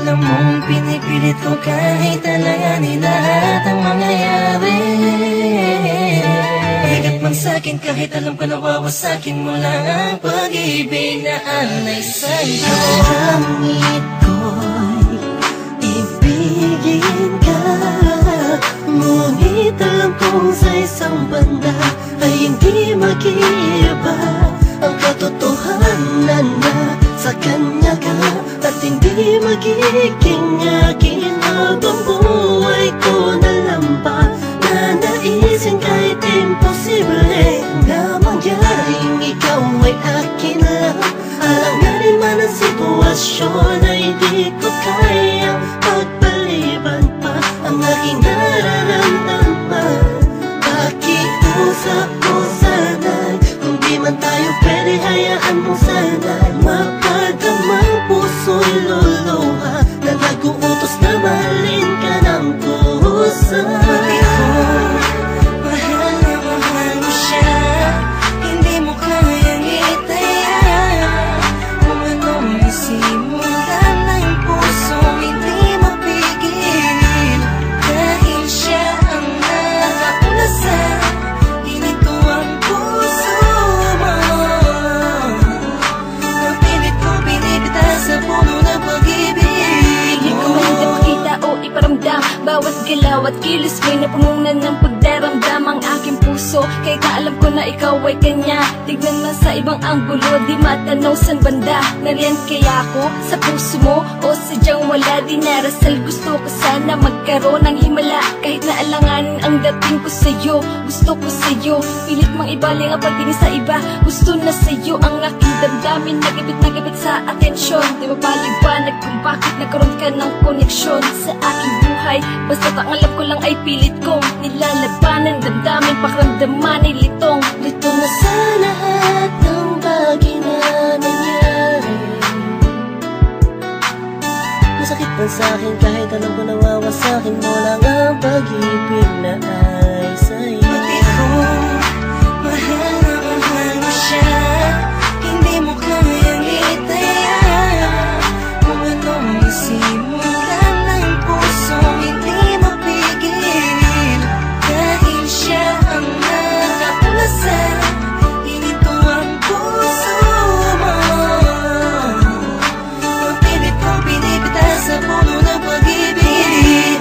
alam mong pinipilit ko kahit alanganin lahat ang mangyayari. Higit man sa'kin kahit alam ko nawawasakin mo lang ang pag-ibig na alay sa'yo. Langit ko'y ibigin ka, ngunit alam kong sa isang banda ay hindi mag-iiba ang katotohanan na sa kanya ka at hindi magiging akin habang buhay ko na lampa. Nanaisin kahit imposible na mangyaring ikaw ay akin lang. Alanganin man ang sitwasyon ay di ko kayang pagpaliban pa ang aking nararamdaman. Pakiusap ko sana'y kung di man tayo pwede, hayaan mo sana'y mapadamang puso'y luluha na nag-uutos na mahalin ka ng kusa. Pati ko, mahal na mahal mo siya, hindi mo kayang itaya. Kung anong isimulan ng puso, hindi mapigil. Dahil siya ang nakakulasan, hinito ang puso mo. Napilit ko pinipita sa puno ng pag-ibig. Hindi ko man ipakita o iparamdam, bawat galaw at kilos mo'y napununan ng pagdaramdam ang aking puso. Kahit na alam ko na ikaw ay kanya, tignan man sa ibang anggulo, di matanaw san banda. Nariyan kaya ako sa puso mo o sadyang wala? Di narasal, gusto ko sana magkaroon ng himala. Kahit na alanganin ang dating ko sa'yo, gusto ko sa'yo. Pilit mang ibaling ang pagtingin sa iba, gusto na sa'yo ang aking damdamin. Nagabit sa atensyon, di mapaliwanag kung bakit nagkaroon ka ng koneksyon sa aking buhay. Basta ang alam ko lang ay pilit kong nilalabanan, damdamin, pakiramdaman ay litong. Lito na sa lahat ng bagay na nangyari. Masakit man sa'kin kahit alam ko nawawasakin mo lang ang pag-ibig na ay sa'yo. Pati ko, mahal na mahal mo siya, hindi mo kayang itaya. Kung anong isimulan ng puso, hindi mapigil. Dahil siya ang nakakulasan, hinito ang puso mo. Mapilit ko pinipita sa puno ng pag-ibig.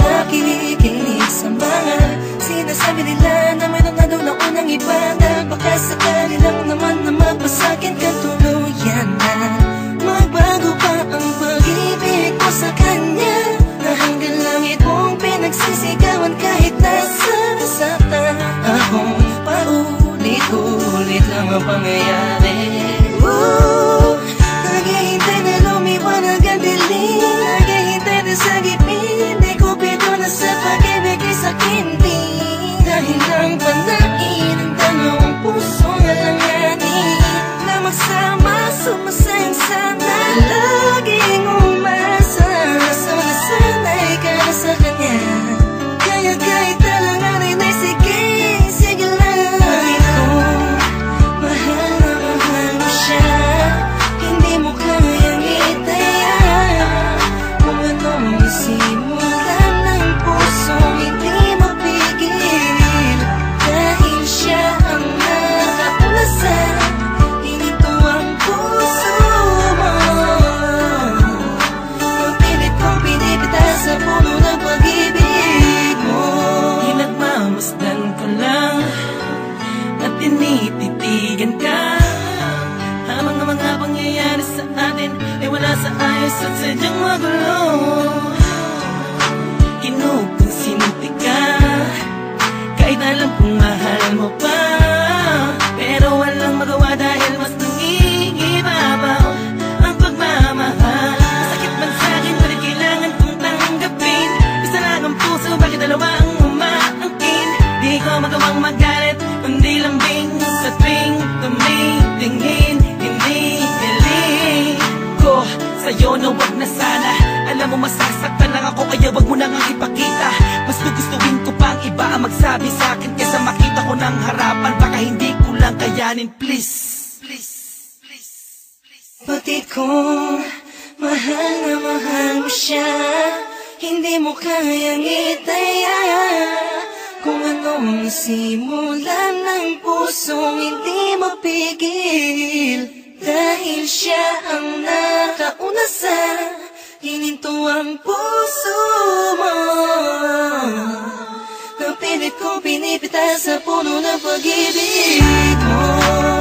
Nakikinig sa mga sinasabi nila na mayroon na daw na unang iba, na baka sakali lang naman na mapasakin ka tuluyan na. Magbago pa ang pag-ibig ko sa kanya, na hanggang langit mong pinagsisigawan kahit nasa saktan. Akong paulit-ulit lang ang pangyayari. Naghihintay na lumiwanag ang dilim, naghihintay na sa gipin, di ko pito na sa pag-ibig ay sakin din. Dahil lang panain ang dalawang pusong alanganin na magsama, sumasayang sana, laging umasa. Sanasanay ka na sa kanya, kaya kahit alanganin ay sige, sige lang. Bakit ko, mahal na mahal mo siya, hindi mo kayang itaya. Kung anong isimulan ng puso, hindi mapigil. Dahil siya ang nakakulasan, hinito ang puso mo. Mapilit kong pinipita sa puno ng pag-ibig mo. Pinagmamasdan ko lang at tinititigan ka, habang ang mga pangyayari sa atin ay wala sa ayos at sadyang magulo. Kinukonsinti ka kahit alam kong mahal mo pa, pero walang magawa dahil mas nangingibabaw ang pagmamahal. Masakit man sa'kin, ngunit kailangan kong tanggapin. Isa lang ang puso, bakit dalawa ang umaangkin? Di ko magawang magalit, kundi lambing sa tuwing tumitingin. Hindi hiling ko sa'yo na wag na sana. Alam mo masasaktan lang ako, kaya wag mo nang ipakita. Mas gugustuhin ko pang iba ang magsabi sa'kin kaysa makita ko ng harapan. Baka hindi ko lang kayanin, please. Pati ko, Mahal na mahal mo siya, hindi mo kayang itaya. Kung anong nasimulan ng pusong hindi mapigil, dahil siya ang nakauna sa hininto ang puso mo. Napilit kong pinipitas sa puno ng pag-ibig mo.